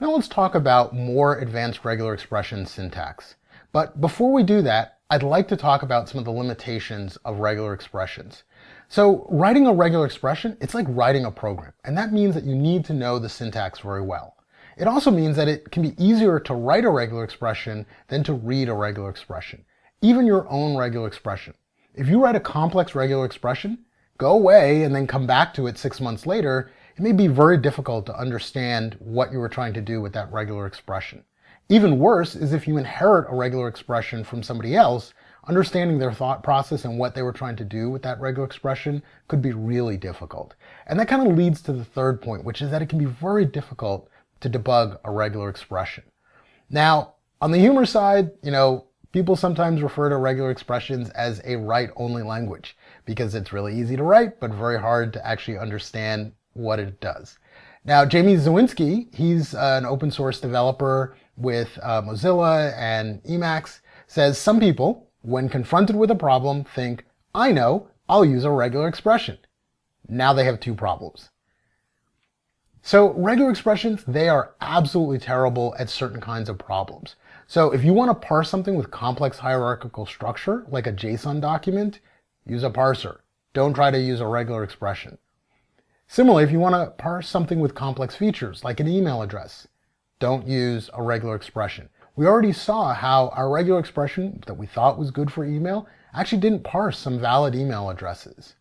Now let's talk about more advanced regular expression syntax. But before we do that, I'd like to talk about some of the limitations of regular expressions. So writing a regular expression, it's like writing a program, and that means that you need to know the syntax very well. It also means that it can be easier to write a regular expression than to read a regular expression, even your own regular expression. If you write a complex regular expression, go away and then come back to it 6 months later, it may be very difficult to understand what you were trying to do with that regular expression. Even worse is if you inherit a regular expression from somebody else, understanding their thought process and what they were trying to do with that regular expression could be really difficult. And that kind of leads to the third point, which is that it can be very difficult to debug a regular expression. Now, on the humor side, people sometimes refer to regular expressions as a write-only language because it's really easy to write, but very hard to actually understand what it does. Now, Jamie Zawinski, he's an open source developer with Mozilla and Emacs, says some people, when confronted with a problem, think, I know, I'll use a regular expression. Now they have two problems. So regular expressions, they are absolutely terrible at certain kinds of problems. So if you want to parse something with complex hierarchical structure, like a JSON document, use a parser. Don't try to use a regular expression. Similarly, if you want to parse something with complex features, like an email address, don't use a regular expression. We already saw how our regular expression that we thought was good for email actually didn't parse some valid email addresses.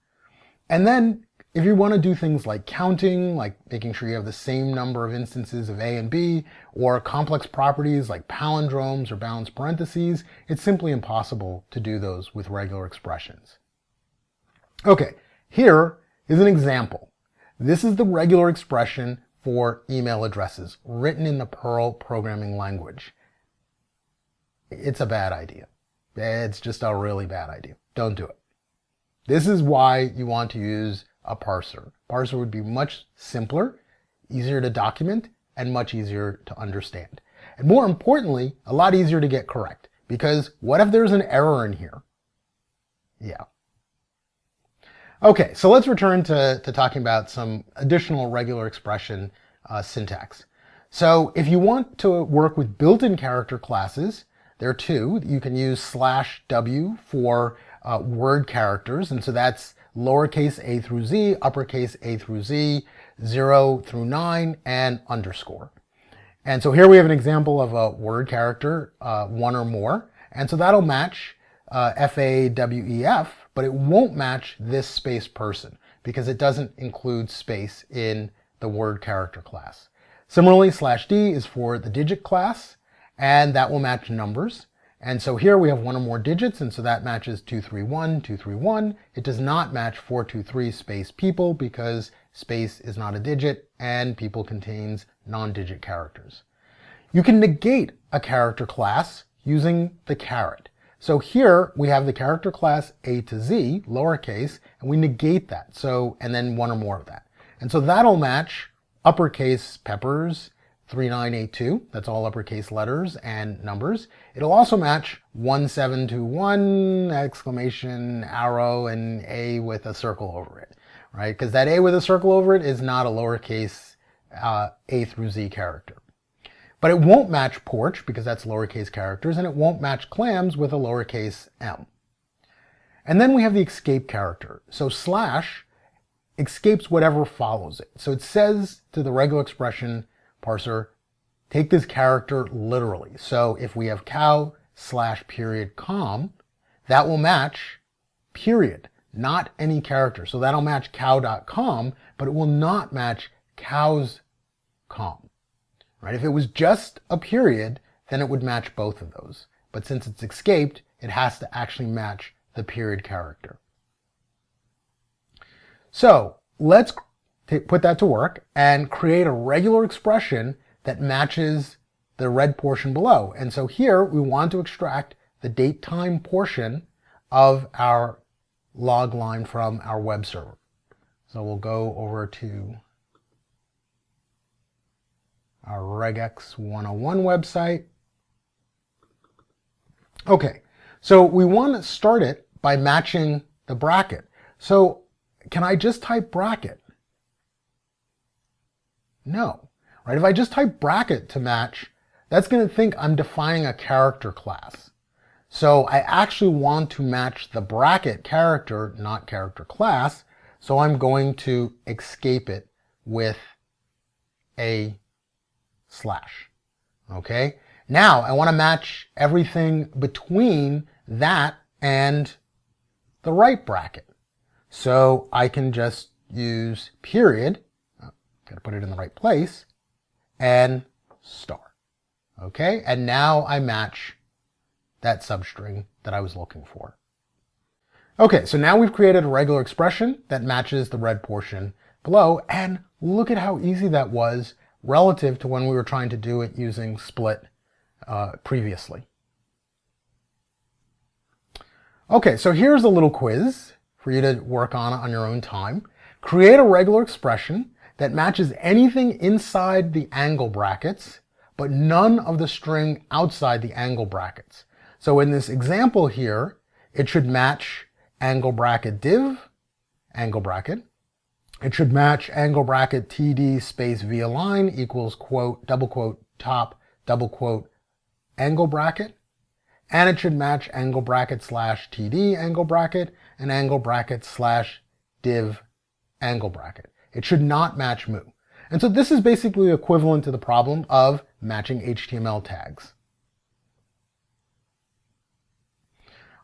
And then, if you want to do things like counting, like making sure you have the same number of instances of A and B, or complex properties like palindromes or balanced parentheses, it's simply impossible to do those with regular expressions. Okay, here is an example. This is the regular expression for email addresses, written in the Perl programming language. It's a bad idea. It's just a really bad idea. Don't do it. This is why you want to use a parser. Parser would be much simpler, easier to document, and much easier to understand. And more importantly, a lot easier to get correct. Because what if there's an error in here? Yeah. Okay, so let's return to talking about some additional regular expression syntax. So if you want to work with built-in character classes, there are two. You can use /w for word characters, and so that's lowercase a through z, uppercase a through z, 0 through 9, and underscore. And so here we have an example of a word character, one or more, and so that'll match FAWEF, but it won't match this space person because it doesn't include space in the word character class. Similarly, /d is for the digit class, and that will match numbers. And so here we have one or more digits, and so that matches 231, 231. It does not match 423 space people because space is not a digit and people contains non-digit characters. You can negate a character class using the caret. So here we have the character class A to Z, lowercase, and we negate that. So, and then one or more of that. And so that'll match uppercase peppers, 3982, that's all uppercase letters and numbers. It'll also match 1721, exclamation, arrow, and A with a circle over it, right? Because that A with a circle over it is not a lowercase A through Z character. But it won't match porch because that's lowercase characters, and it won't match clams with a lowercase m. And then we have the escape character. So slash escapes whatever follows it. So it says to the regular expression parser, take this character literally. So if we have cow /period com, that will match period, not any character. So that'll match cow.com, but it will not match cows.com. Right? If it was just a period, then it would match both of those. But since it's escaped, it has to actually match the period character. So let's put that to work and create a regular expression that matches the red portion below. And so here we want to extract the date time portion of our log line from our web server. So we'll go over to our Regex 101 website. Okay, so we want to start it by matching the bracket. So can I just type bracket? No. right? If I just type bracket to match, that's going to think I'm defining a character class. So I actually want to match the bracket character, not character class. So I'm going to escape it with a slash. Okay. Now I want to match everything between that and the right bracket. So I can just use period, gotta put it in the right place, and star. Okay, and now I match that substring that I was looking for. Okay, so now we've created a regular expression that matches the red portion below, and look at how easy that was relative to when we were trying to do it using split previously. Okay, so here's a little quiz for you to work on your own time. Create a regular expression that matches anything inside the angle brackets, but none of the string outside the angle brackets. So in this example here, it should match angle bracket div, angle bracket. It should match angle bracket td space v align equals quote, double quote, top, double quote, angle bracket. And it should match angle bracket slash td angle bracket and angle bracket slash div angle bracket. It should not match mu. And so this is basically equivalent to the problem of matching HTML tags.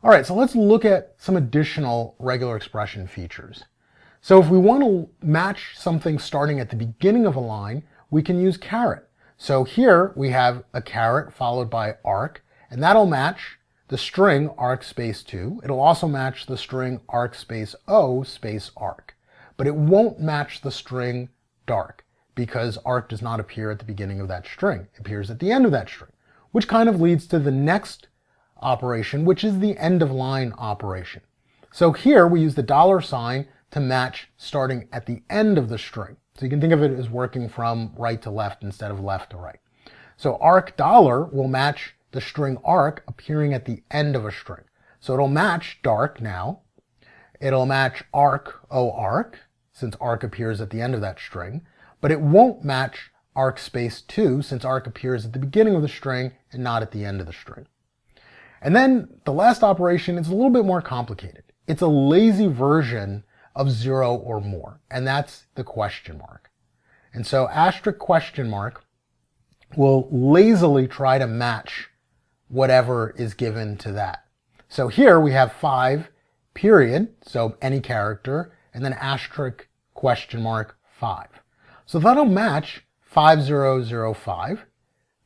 All right, so let's look at some additional regular expression features. So if we want to match something starting at the beginning of a line, we can use caret. So here we have a caret followed by arc, and that'll match the string arc space 2. It'll also match the string arc space O space arc. But it won't match the string dark because arc does not appear at the beginning of that string. It appears at the end of that string, which kind of leads to the next operation, which is the end of line operation. So here we use the $sign to match starting at the end of the string. So you can think of it as working from right to left instead of left to right. So arc dollar will match the string arc appearing at the end of a string. So it'll match dark now. It'll match arc o arc, since arc appears at the end of that string, but it won't match arc space 2 since arc appears at the beginning of the string and not at the end of the string. And then the last operation is a little bit more complicated. It's a lazy version of 0 or more, and that's the question mark. And so asterisk question mark will lazily try to match whatever is given to that. So here we have 5 period, so any character, and then asterisk question mark 5. So that'll match 5005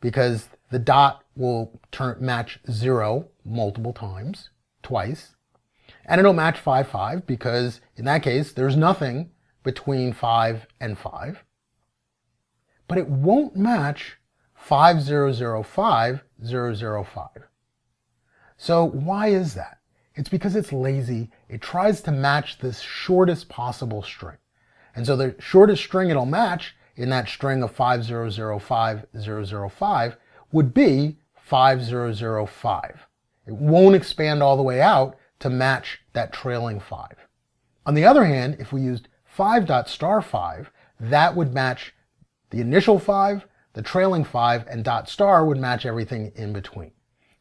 because the dot will match 0 multiple times, twice. And it'll match 55 because in that case, there's nothing between 5 and 5. But it won't match 5005, 005. So why is that? It's because it's lazy. It tries to match this shortest possible string. And so the shortest string it'll match in that string of 5005, 005 would be 5005. It won't expand all the way out to match that trailing 5. On the other hand, if we used 5.5, that would match the initial 5, the trailing 5, and dot star would match everything in between.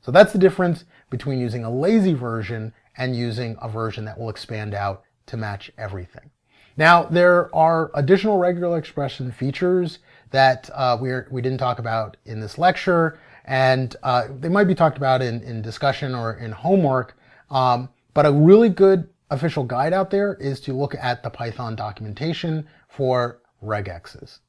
So that's the difference between using a lazy version and using a version that will expand out to match everything. Now, there are additional regular expression features that we didn't talk about in this lecture, and they might be talked about in discussion or in homework, but a really good official guide out there is to look at the Python documentation for regexes.